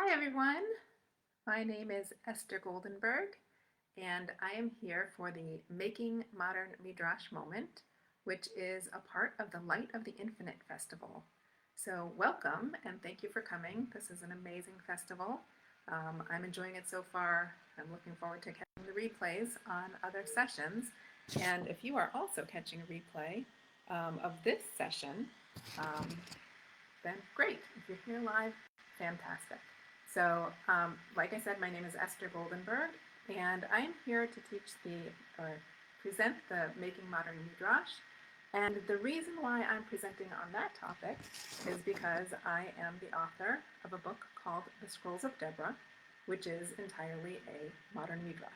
Hi everyone, my name is Esther Goldenberg and I am here for the Making Modern Midrash moment, which is a part of the Light of the Infinite Festival. So welcome and thank you for coming. This is an amazing festival. I'm enjoying it so far. I'm looking forward to catching the replays on other sessions. And if you are also catching a replay of this session, then great. If you're here live, fantastic. So, like I said, my name is Esther Goldenberg, and I am here to present the Making Modern Midrash. And the reason why I'm presenting on that topic is because I am the author of a book called The Scrolls of Deborah, which is entirely a modern Midrash.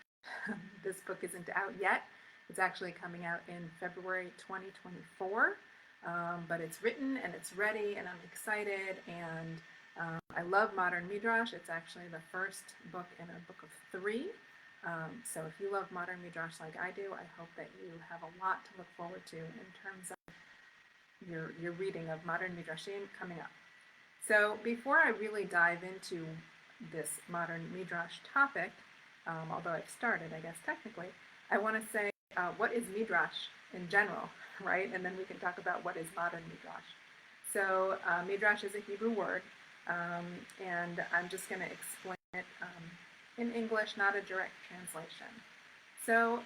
This book isn't out yet. It's actually coming out in February 2024, but it's written and it's ready, and I'm excited, and I love modern Midrash. It's actually the first book in a book of 3. So if you love modern Midrash like I do, I hope that you have a lot to look forward to in terms of your reading of modern Midrashim coming up. So before I really dive into this modern Midrash topic, although I've started, I guess technically, I want to say what is Midrash in general, right? And then we can talk about what is modern Midrash. So Midrash is a Hebrew word. And I'm just going to explain it in English, not a direct translation. So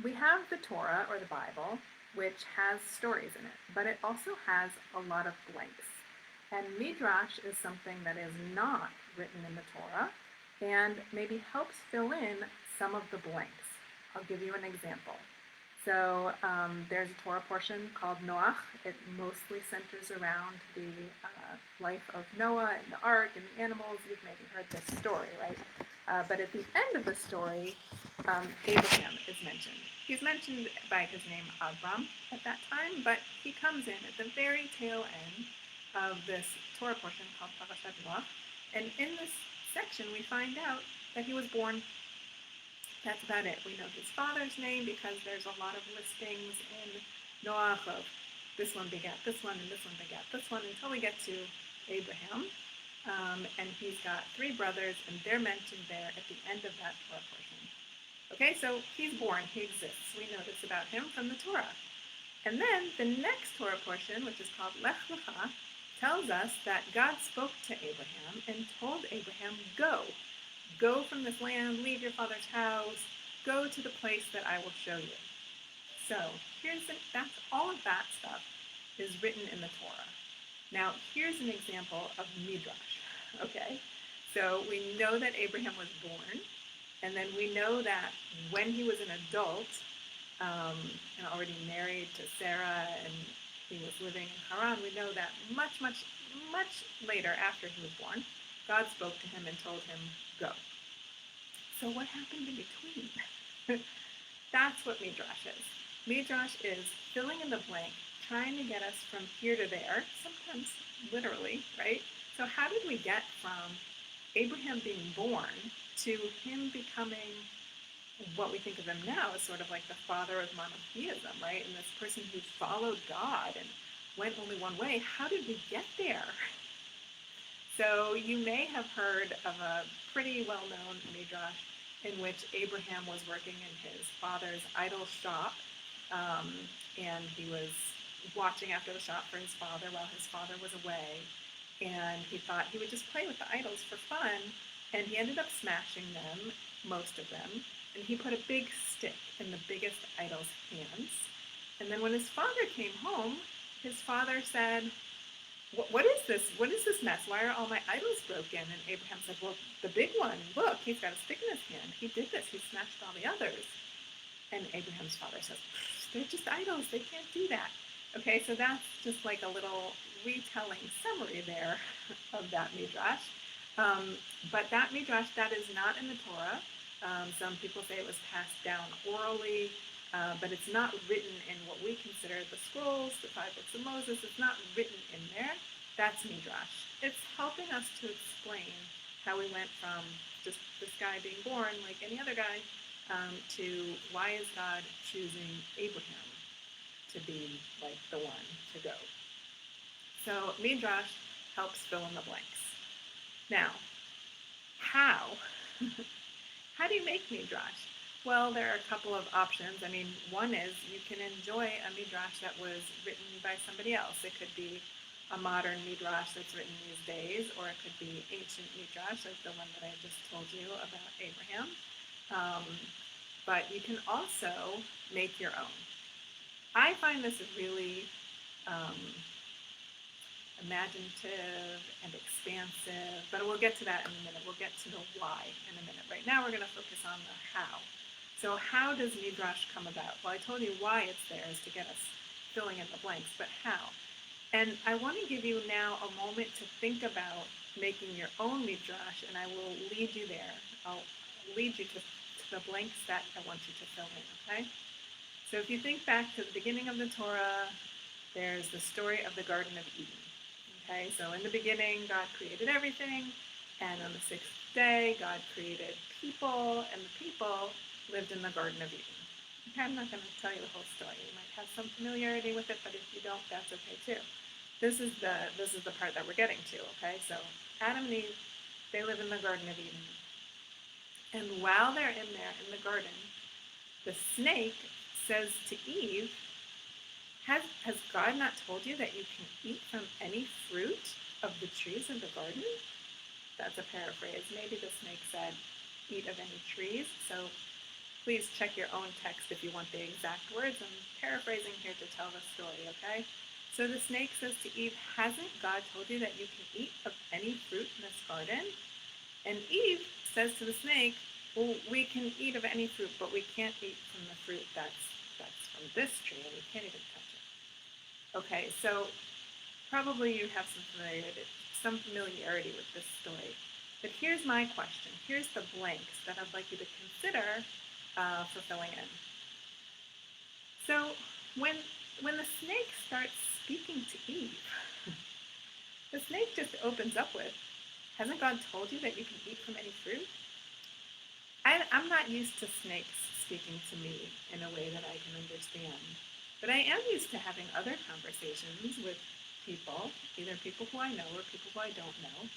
we have the Torah, or the Bible, which has stories in it, but it also has a lot of blanks. And Midrash is something that is not written in the Torah and maybe helps fill in some of the blanks. I'll give you an example. So there's a Torah portion called Noach. It mostly centers around the life of Noah and the ark and the animals. You've maybe heard this story, right? But at the end of the story, Abraham is mentioned. He's mentioned by his name Abram at that time, but he comes in at the very tail end of this Torah portion called Parashat Noach. And in this section, we find out that he was born. That's about it. We know his father's name because there's a lot of listings in Noach of this one begat this one, and this one begat this one, until we get to Abraham. And he's got 3 brothers, and they're mentioned there at the end of that Torah portion. Okay, so he's born, he exists. We know this about him from the Torah. And then the next Torah portion, which is called Lech Lecha, tells us that God spoke to Abraham and told Abraham, Go from this land, leave your father's house, go to the place that I will show you. So that's all of that stuff is written in the Torah. Now, here's an example of Midrash, okay? So we know that Abraham was born, and then we know that when he was an adult, and already married to Sarah, and he was living in Haran, we know that much, much, much later after he was born, God spoke to him and told him, go. So what happened in between? That's what Midrash is. Midrash is filling in the blank, trying to get us from here to there, sometimes literally, right? So how did we get from Abraham being born to him becoming what we think of him now as sort of like the father of monotheism, right? And this person who followed God and went only one way. How did we get there? So you may have heard of a pretty well-known Midrash in which Abraham was working in his father's idol shop, and he was watching after the shop for his father while his father was away, and he thought he would just play with the idols for fun, and he ended up smashing them, most of them, and he put a big stick in the biggest idol's hands. And then when his father came home, his father said, what is this? What is this mess? Why are all my idols broken? And Abraham said, well, the big one, look, he's got a stick in his hand. He did this. He smashed all the others. And Abraham's father says, they're just idols. They can't do that. Okay, so that's just like a little retelling summary there of that Midrash. But that Midrash, that is not in the Torah. Some people say it was passed down orally. But it's not written in what we consider the scrolls, the 5 books of Moses. It's not written in there. That's Midrash. It's helping us to explain how we went from just this guy being born like any other guy to why is God choosing Abraham to be like the one to go. So Midrash helps fill in the blanks. Now, how? How do you make Midrash? Well, there are a couple of options. I mean, one is you can enjoy a Midrash that was written by somebody else. It could be a modern Midrash that's written these days, or it could be ancient Midrash, like the one that I just told you about Abraham. But you can also make your own. I find this really imaginative and expansive, but we'll get to that in a minute. We'll get to the why in a minute. Right now we're going to focus on the how. So how does Midrash come about? Well, I told you why it's there is to get us filling in the blanks, but how? And I want to give you now a moment to think about making your own Midrash, and I will lead you there. I'll lead you to the blanks that I want you to fill in, okay? So if you think back to the beginning of the Torah, there's the story of the Garden of Eden. Okay, so in the beginning, God created everything, and on the sixth day, God created people, and the people lived in the Garden of Eden. Okay, I'm not going to tell you the whole story. You might have some familiarity with it, but if you don't, that's okay too. This is the part that we're getting to. Okay, so Adam and Eve, they live in the Garden of Eden, and while they're in there in the garden, the snake says to Eve, Has God not told you that you can eat from any fruit of the trees in the garden? That's a paraphrase. Maybe the snake said, eat of any trees. So please check your own text if you want the exact words. I'm paraphrasing here to tell the story, okay? So the snake says to Eve, hasn't God told you that you can eat of any fruit in this garden? And Eve says to the snake, well, we can eat of any fruit, but we can't eat from the fruit that's from this tree, and we can't even touch it. Okay, so probably you have some familiarity with this story. But here's my question. Here's the blanks that I'd like you to consider fulfilling in. So when the snake starts speaking to Eve, the snake just opens up with, hasn't God told you that you can eat from any fruit? I'm not used to snakes speaking to me in a way that I can understand. But I am used to having other conversations with people, either people who I know or people who I don't know,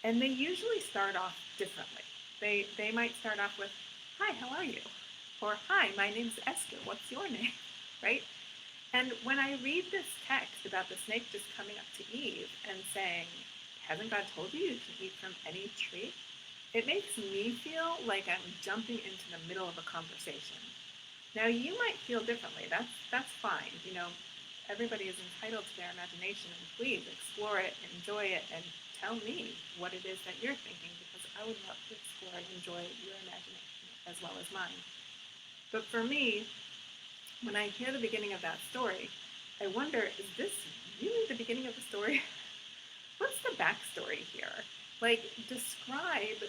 and they usually start off differently. They might start off with, hi, how are you? Or, hi, my name's Esther, what's your name? Right? And when I read this text about the snake just coming up to Eve and saying, hasn't God told you you can eat from any tree? It makes me feel like I'm jumping into the middle of a conversation. Now, you might feel differently. That's fine. You know, everybody is entitled to their imagination, and please explore it, enjoy it, and tell me what it is that you're thinking, because I would love to explore and enjoy your imagination as well as mine. But for me, when I hear the beginning of that story, I wonder, is this really the beginning of the story? What's the backstory here? Like, describe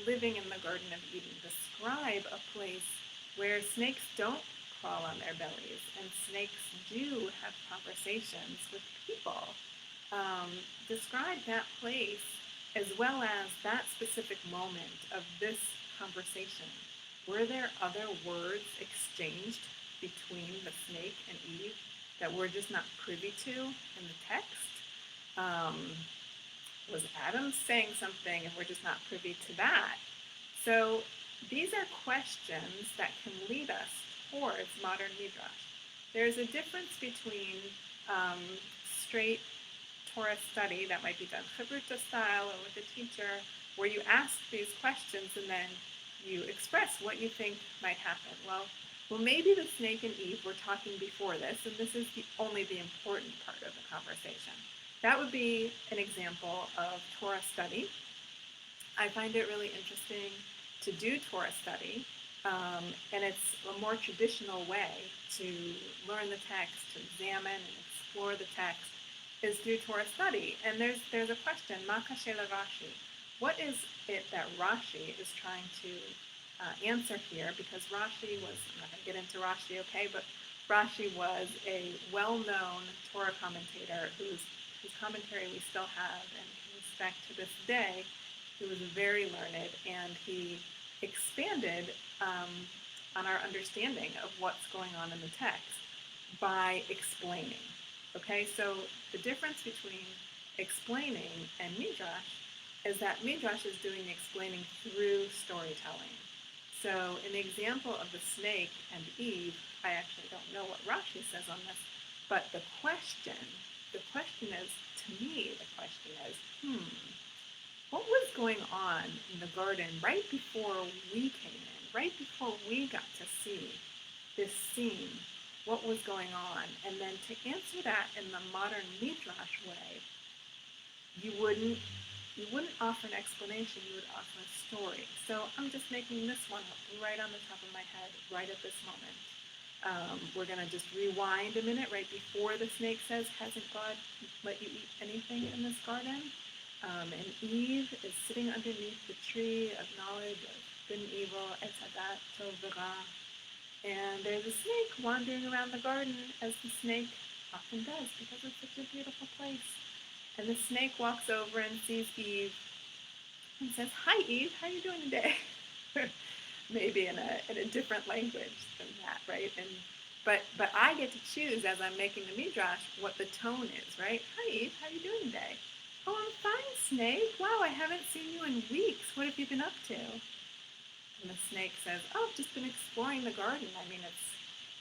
living in the Garden of Eden. Describe a place where snakes don't crawl on their bellies and snakes do have conversations with people. Describe that place as well as that specific moment of this conversation. Were there other words exchanged between the snake and Eve that we're just not privy to in the text? Was Adam saying something and we're just not privy to that? So these are questions that can lead us towards modern Midrash. There's a difference between straight Torah study that might be done Chavruta style or with a teacher, where you ask these questions and then you express what you think might happen. Well, maybe the snake and Eve were talking before this, and this is only the important part of the conversation. That would be an example of Torah study. I find it really interesting to do Torah study, and it's a more traditional way to learn the text, to examine and explore the text, is through Torah study. And there's a question, Ma kashe Rashi? What is it that Rashi is trying to answer here? Because Rashi was, I'm not going to get into Rashi, okay, but Rashi was a well-known Torah commentator whose commentary we still have and can respect to this day. He was very learned, and he expanded on our understanding of what's going on in the text by explaining. Okay, so the difference between explaining and Midrash is that Midrash is doing the explaining through storytelling. So in the example of the snake and Eve, I actually don't know what Rashi says on this, but the question is, to me, the question is, what was going on in the garden right before we came in, right before we got to see this scene? What was going on? And then to answer that in the modern Midrash way, you wouldn't offer an explanation, you would offer a story. So I'm just making this one up right on the top of my head, right at this moment. We're going to just rewind a minute right before the snake says, hasn't God let you eat anything in this garden? And Eve is sitting underneath the tree of knowledge of good and evil, Etzadat Tovera. And there's a snake wandering around the garden, as the snake often does, because it's such a beautiful place. And the snake walks over and sees Eve and says, "Hi, Eve, how are you doing today?" Maybe in a different language than that, right? But I get to choose, as I'm making the Midrash, what the tone is, right? "Hi, Eve, how are you doing today?" "Oh, I'm fine, snake. Wow, I haven't seen you in weeks. What have you been up to?" And the snake says, "Oh, I've just been exploring the garden. I mean,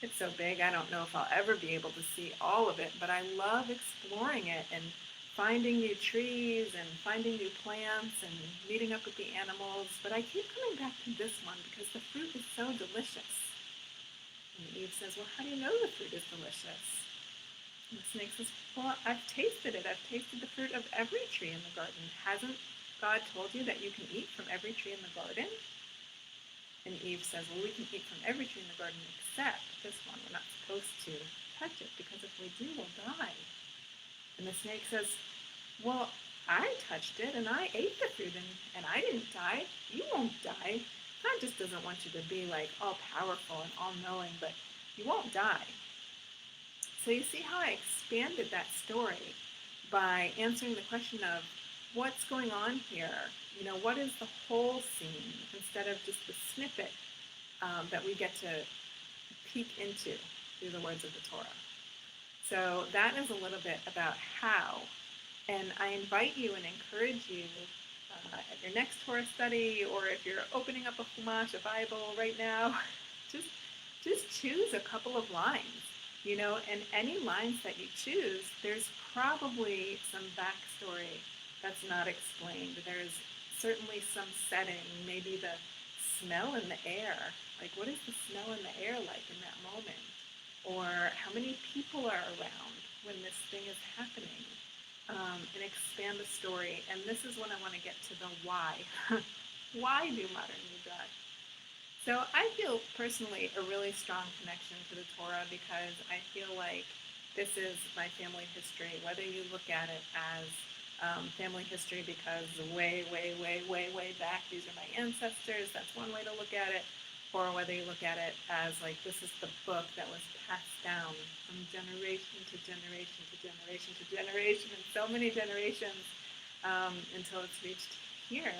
it's so big, I don't know if I'll ever be able to see all of it, but I love exploring it and finding new trees and finding new plants and meeting up with the animals, but I keep coming back to this one because the fruit is so delicious." And Eve says, "Well, how do you know the fruit is delicious?" And the snake says, "Well, I've tasted it. I've tasted the fruit of every tree in the garden. Hasn't God told you that you can eat from every tree in the garden?" And Eve says, "Well, we can eat from every tree in the garden except this one. We're not supposed to touch it because if we do, we'll die." And the snake says, "Well, I touched it and I ate the fruit and I didn't die. You won't die. God just doesn't want you to be like all powerful and all knowing, but you won't die." So you see how I expanded that story by answering the question of what's going on here? You know, what is the whole scene instead of just the snippet that we get to peek into through the words of the Torah. So that is a little bit about how. And I invite you and encourage you at your next Torah study, or if you're opening up a Chumash, a Bible right now, just choose a couple of lines, you know, and any lines that you choose, there's probably some backstory that's not explained. There's certainly some setting, maybe the smell in the air. Like, what is the smell in the air like in that moment? Or how many people are around when this thing is happening? And expand the story. And this is when I want to get to the why. Why do modern Midrash? So I feel personally a really strong connection to the Torah because I feel like this is my family history, whether you look at it as family history because way back, these are my ancestors, that's one way to look at it, or whether you look at it as like this is the book that was passed down from generation to generation to generation to generation and so many generations until it's reached here.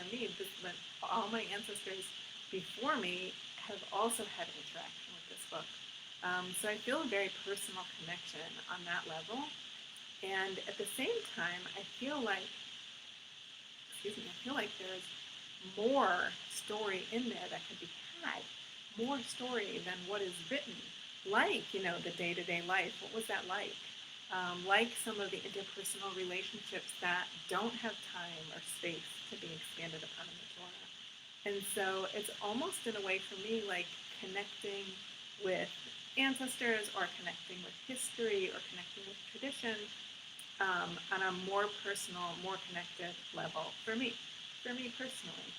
But all my ancestors before me have also had interaction with this book. So I feel a very personal connection on that level. And at the same time, I feel like there's more story in there that could be had, more story than what is written. Like, you know, the day-to-day life. What was that like? Like some of the interpersonal relationships that don't have time or space to be expanded upon in the Torah. And so it's almost in a way for me like connecting with ancestors or connecting with history or connecting with tradition on a more personal, more connected level for me personally.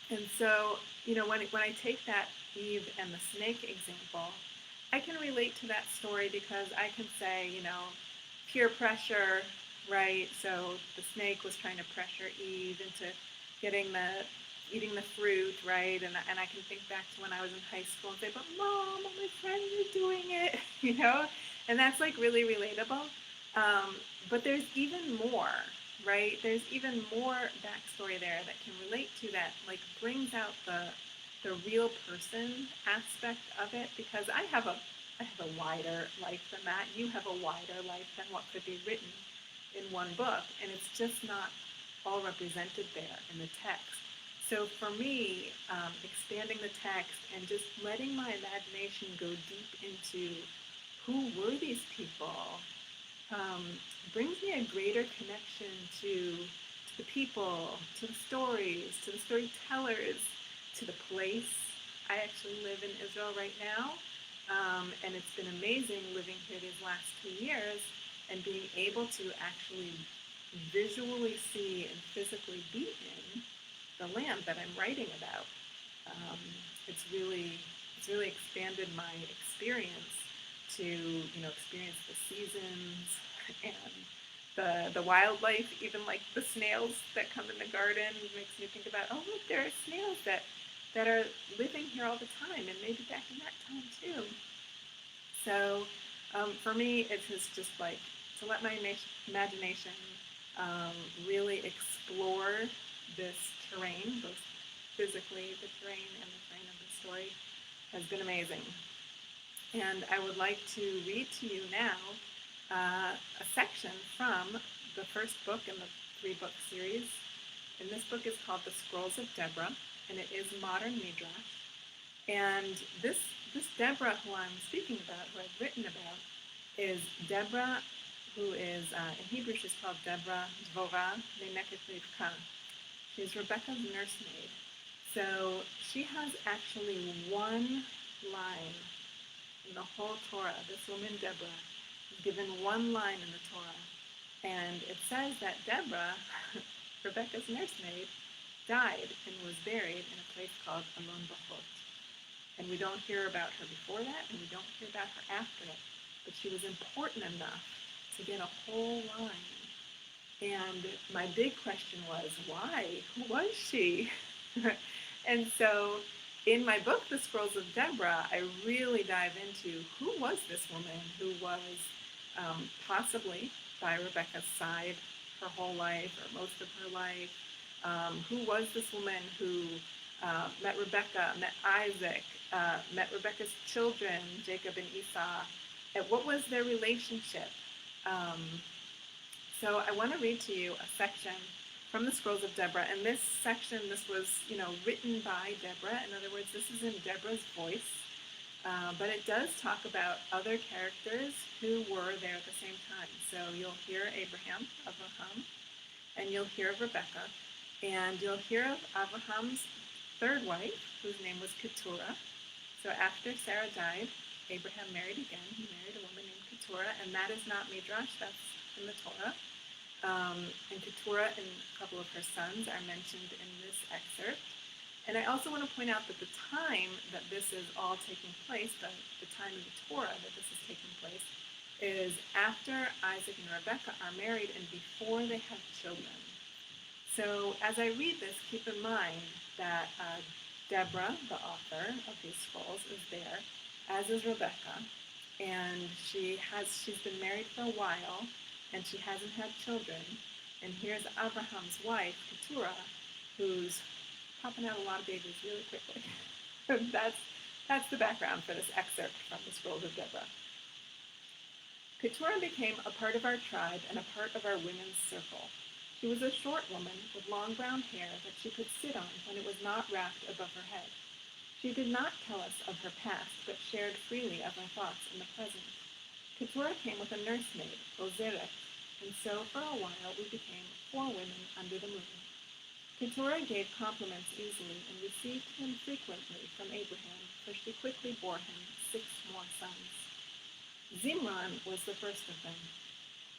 And so, you know, when I take that Eve and the snake example, I can relate to that story because I can say, you know, peer pressure, right? So the snake was trying to pressure Eve into eating the fruit, right? And I can think back to when I was in high school and say, but Mom, all my friends are doing it, you know? And that's like really relatable. But there's even more, right? There's even more backstory there that can relate to that, like brings out the real person aspect of it, because I have a wider life than that. You have a wider life than what could be written in one book, and it's just not all represented there in the text. So for me, expanding the text and just letting my imagination go deep into who were these people brings me a greater connection to the people, to the stories, to the storytellers, to the place. I actually live in Israel right now, and it's been amazing living here these last 2 years and being able to actually visually see and physically be in the land that I'm writing about. It's really expanded my experience to experience the seasons and the wildlife, even like the snails that come in the garden. It makes me think about, oh look, there are snails that are living here all the time, and maybe back in that time too. So for me, it is just like to let my imagination really explore this terrain, both physically the terrain and the terrain of the story, has been amazing. And I would like to read to you now a section from the first book in the 3-book series. And this book is called The Scrolls of Deborah, and it is modern Midrash. And this Deborah who I'm speaking about, who I've written about, is Deborah, who is, in Hebrew she's called Deborah Dvorah Meneket Rivka. She's Rebecca's nursemaid. So she has actually one line in the whole Torah. This woman, Deborah, is given one line in the Torah. And it says that Deborah, Rebecca's nursemaid, died and was buried in a place called Alon Bachot. And we don't hear about her before that, and we don't hear about her after it. But she was important enough to get a whole line. And my big question was, why? Who was she? And so in my book, The Scrolls of Deborah, I really dive into who was this woman who was possibly by Rebecca's side her whole life or most of her life. Who was this woman who met Rebecca, met Isaac, met Rebecca's children, Jacob and Esau, and what was their relationship? So I want to read to you a section from the Scrolls of Deborah, and this section, this was, written by Deborah. In other words, this is in Deborah's voice, but it does talk about other characters who were there at the same time. So you'll hear Abraham, and you'll hear of Rebecca, and you'll hear of Abraham's third wife, whose name was Keturah. So after Sarah died, Abraham married again. He married a woman named Keturah, and that is not Midrash, that's in the Torah. And Keturah and a couple of her sons are mentioned in this excerpt. And I also want to point out that the time that this is all taking place, the time in the Torah that this is taking place, is after Isaac and Rebecca are married and before they have children. So as I read this, keep in mind that Deborah, the author of these scrolls, is there, as is Rebecca, and she's been married for a while, and she hasn't had children. And here's Abraham's wife, Keturah, who's popping out a lot of babies really quickly. That's the background for this excerpt from the Scrolls of Deborah. Keturah became a part of our tribe and a part of our women's circle. She was a short woman with long brown hair that she could sit on when it was not wrapped above her head. She did not tell us of her past, but shared freely of her thoughts in the present. Keturah came with a nursemaid, Glaser, and so for a while we became 4 women under the moon. Keturah gave compliments easily and received him frequently from Abraham, for she quickly bore him 6 more sons. Zimran was the first of them.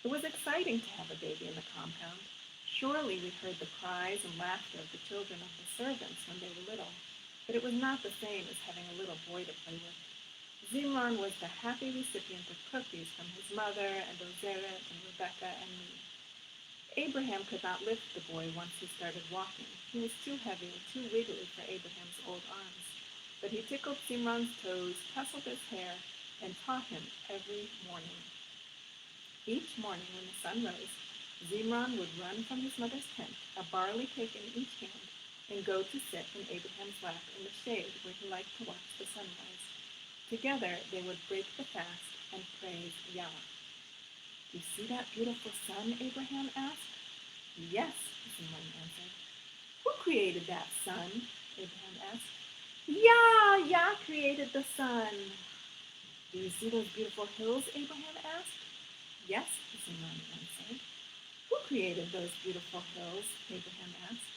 It was exciting to have a baby in the compound. Surely we heard the cries and laughter of the children of the servants when they were little, but it was not the same as having a little boy to play with. Zimran was the happy recipient of cookies from his mother and Ozeret and Rebecca and me. Abraham could not lift the boy once he started walking. He was too heavy and too wiggly for Abraham's old arms. But he tickled Zimran's toes, tousled his hair, and taught him every morning. Each morning when the sun rose, Zimran would run from his mother's tent, a barley cake in each hand, and go to sit in Abraham's lap in the shade where he liked to watch the sunrise. Together they would break the fast and praise Yah. "Do you see that beautiful sun?" Abraham asked. "Yes," Zimran created that sun? Abraham asked. Yah created the sun. Do you see those beautiful hills? Abraham asked. Yes, Zimran answered. Who created those beautiful hills? Abraham asked.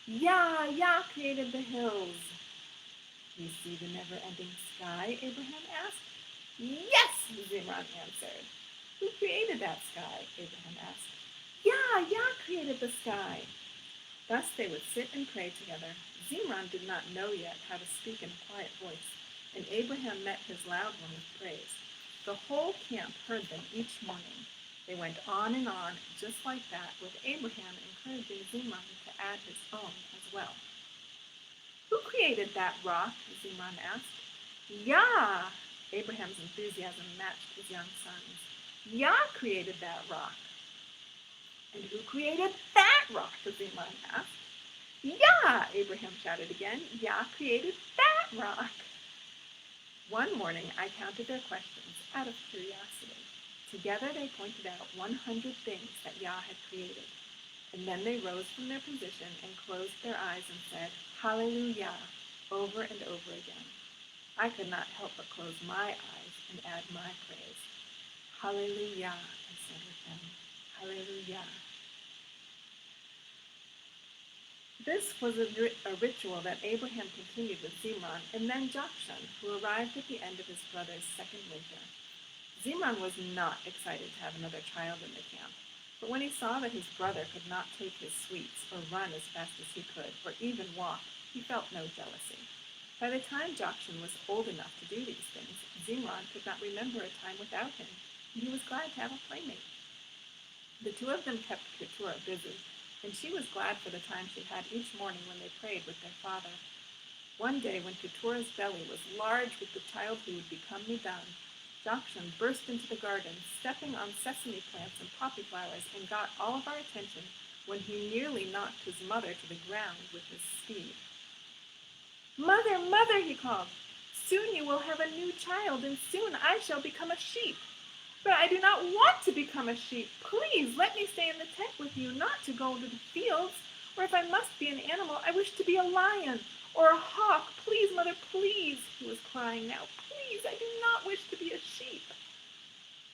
Yah created the hills. Do you see the never-ending sky? Abraham asked. Yes, Zimran answered. Who created that sky? Abraham asked. Yah created the sky. Thus they would sit and pray together. Zimran did not know yet how to speak in a quiet voice, and Abraham met his loud one with praise. The whole camp heard them each morning. They went on and on, just like that, with Abraham encouraging Zimran to add his own as well. Who created that rock? Zimran asked. Yah! Abraham's enthusiasm matched his young son's. Yah created that rock. And who created that rock? Zimran asked. Yah! Abraham shouted again. Yah created that rock. One morning I counted their questions out of curiosity. Together they pointed out 100 things that Yah had created. And then they rose from their position and closed their eyes and said, Hallelujah, over and over again. I could not help but close my eyes and add my praise. Hallelujah, I said with them. Hallelujah. This was a ritual that Abraham continued with Zimran and then Jokshan, who arrived at the end of his brother's second winter. Zimran was not excited to have another child in the camp, but when he saw that his brother could not take his sweets or run as fast as he could or even walk, he felt no jealousy. By the time Jokshan was old enough to do these things, Zimran could not remember a time without him, and he was glad to have a playmate. The two of them kept Keturah busy, and she was glad for the time she had each morning when they prayed with their father. One day, when Keturah's belly was large with the child who would become Midan, Jokshan burst into the garden, stepping on sesame plants and poppy flowers, and got all of our attention when he nearly knocked his mother to the ground with his speed. Mother, mother, he called, soon you will have a new child, and soon I shall become a sheep. But I do not want to become a sheep. Please let me stay in the tent with you, not to go to the fields. Or if I must be an animal, I wish to be a lion or a hawk. Please, mother, please, he was crying now. Please, I do not wish to be a sheep.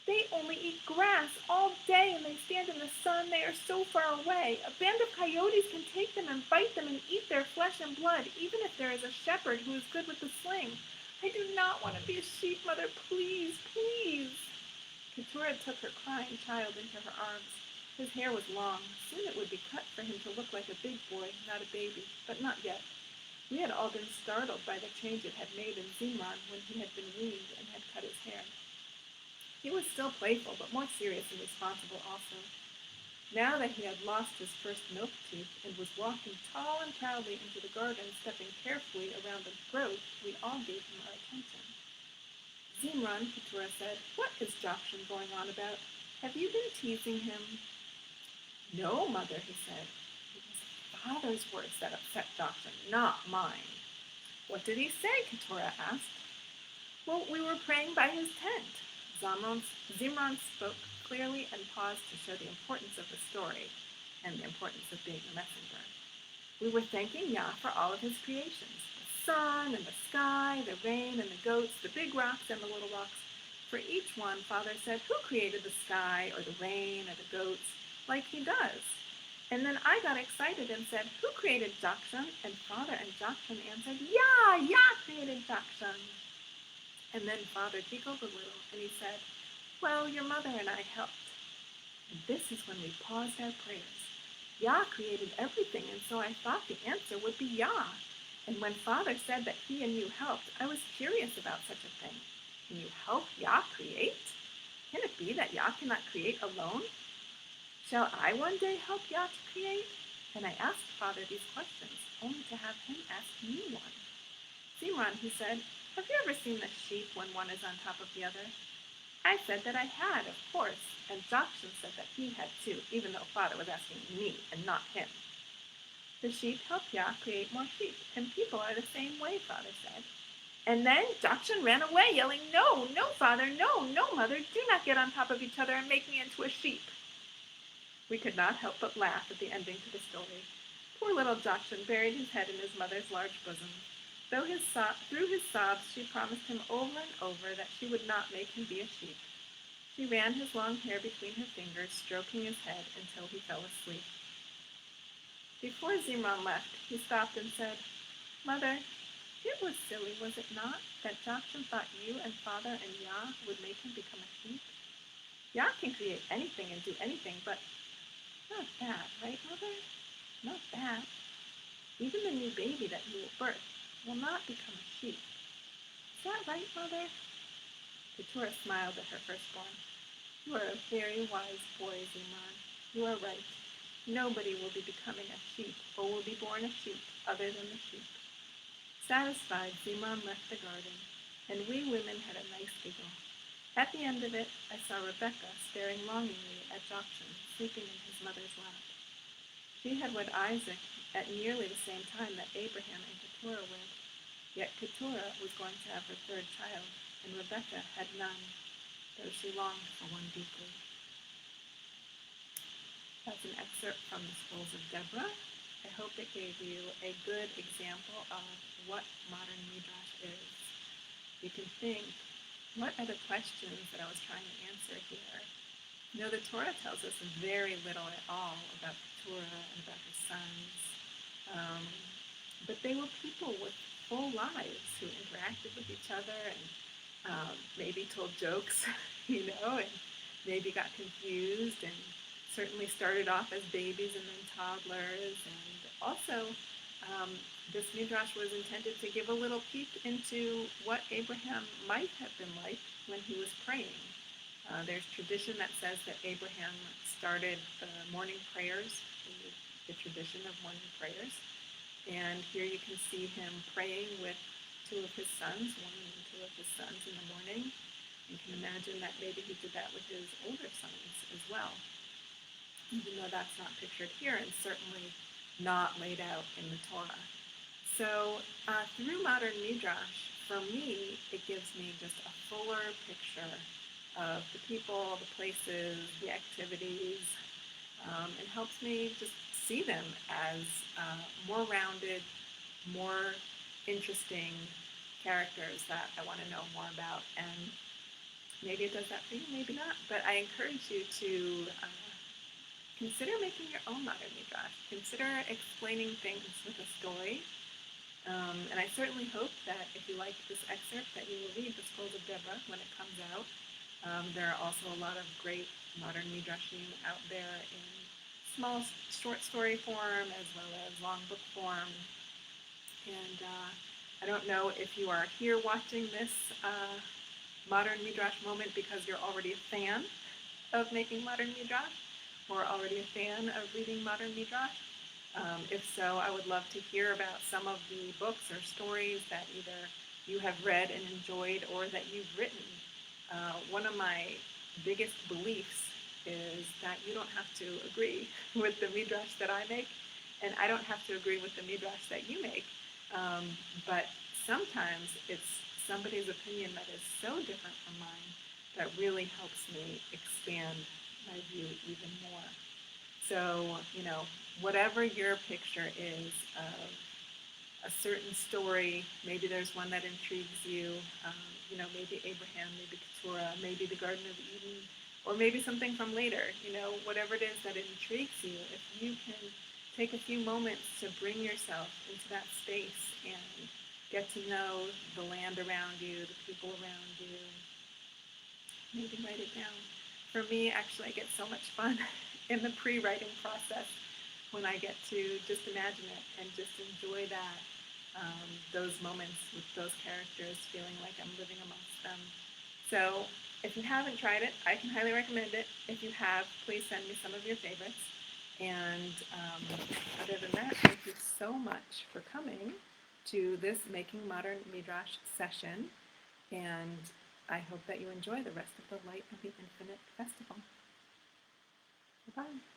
They only eat grass all day, and they stand in the sun. They are so far away. A band of coyotes can take them and bite them and eat their flesh and blood, even if there is a shepherd who is good with the sling. I do not want to be a sheep, mother. Please, please. Keturah took her crying child into her arms. His hair was long. Soon it would be cut for him to look like a big boy, not a baby, but not yet. We had all been startled by the change it had made in Zimran when he had been weaned and had cut his hair. He was still playful, but more serious and responsible also. Now that he had lost his first milk tooth and was walking tall and proudly into the garden, stepping carefully around the growth, we all gave him our attention. Zimran, Keturah said, what is Jokshan going on about? Have you been teasing him? No, mother, he said. It was father's words that upset Jokshan, not mine. What did he say? Keturah asked. Well, we were praying by his tent. Zimran spoke clearly and paused to show the importance of the story and the importance of being a messenger. We were thanking Yah for all of his creations, the sun and the sky, the rain and the goats, the big rocks and the little rocks. For each one, Father said, who created the sky or the rain or the goats, like he does? And then I got excited and said, who created Jokshan? And Father and Jokshan answered, Yah created Jokshan. And then Father giggled a little, and he said, well, your mother and I helped. And this is when we paused our prayers. Yah created everything, and so I thought the answer would be Yah. And when Father said that he and you helped, I was curious about such a thing. Can you help Yah create? Can it be that Yah cannot create alone? Shall I one day help Yah to create? And I asked Father these questions, only to have him ask me one. Zimran, he said, have you ever seen the sheep when one is on top of the other? I said that I had, of course, and Jokshan said that he had too, even though Father was asking me and not him. The sheep help Yah create more sheep, and people are the same way, Father said. And then Jokshan ran away, yelling, no, Father, no, Mother, do not get on top of each other and make me into a sheep. We could not help but laugh at the ending to the story. Poor little Jokshan buried his head in his mother's large bosom. Through his sobs, she promised him over and over that she would not make him be a sheep. She ran his long hair between her fingers, stroking his head until he fell asleep. Before Zimran left, he stopped and said, "Mother, it was silly, was it not, that Jokshan thought you and Father and Yah would make him become a sheep? Yah can create anything and do anything, but not that, right, Mother? Not that. Even the new baby that you will birth will not become a sheep. Is that right, Mother?" Keturah smiled at her firstborn. "You are a very wise boy, Zimran. You are right. Nobody will be becoming a sheep or will be born a sheep other than the sheep." Satisfied, Zimran left the garden, and we women had a nice giggle. At the end of it, I saw Rebecca staring longingly at Jokshan, sleeping in his mother's lap. She had wed Isaac at nearly the same time that Abraham and Keturah wed, yet Keturah was going to have her third child, and Rebecca had none, though she longed for one deeply. That's an excerpt from the Scrolls of Deborah. I hope it gave you a good example of what modern Midrash is. You can think, what are the questions that I was trying to answer here? You know, the Torah tells us very little at all about Keturah and about his sons. But they were people with full lives who interacted with each other and maybe told jokes, and maybe got confused and certainly started off as babies and then toddlers. And also, this Midrash was intended to give a little peek into what Abraham might have been like when he was praying. There's tradition that says that Abraham started the morning prayers, the tradition of morning prayers. And here you can see him praying with two of his sons, one and two of his sons in the morning. You can imagine that maybe he did that with his older sons as well, even though that's not pictured here and certainly not laid out in the Torah. So through modern Midrash, for me, it gives me just a fuller picture of the people, the places, the activities, and helps me just see them as more rounded, more interesting characters that I want to know more about. And maybe it does that for you, maybe not. But I encourage you to consider making your own modern Midrash. Consider explaining things with a story. And I certainly hope that if you like this excerpt that you will read the Scrolls of Deborah when it comes out. There are also a lot of great modern Midrashim out there in small short story form as well as long book form. And I don't know if you are here watching this modern Midrash moment because you're already a fan of making modern Midrash or already a fan of reading modern Midrash. If so, I would love to hear about some of the books or stories that either you have read and enjoyed or that you've written. One of my biggest beliefs is that you don't have to agree with the Midrash that I make, and I don't have to agree with the Midrash that you make. But sometimes it's somebody's opinion that is so different from mine that really helps me expand my view even more. So, whatever your picture is of a certain story, maybe there's one that intrigues you, maybe Abraham, maybe Keturah, maybe the Garden of Eden, or maybe something from later, whatever it is that intrigues you, if you can take a few moments to bring yourself into that space and get to know the land around you, the people around you, maybe write it down. For me, actually, I get so much fun in the pre-writing process when I get to just imagine it and just enjoy that, those moments with those characters, feeling like I'm living amongst them. So if you haven't tried it, I can highly recommend it. If you have, please send me some of your favorites. And other than that, thank you so much for coming to this Making Modern Midrash session. And I hope that you enjoy the rest of the Light of the Infinite Festival. Bye-bye.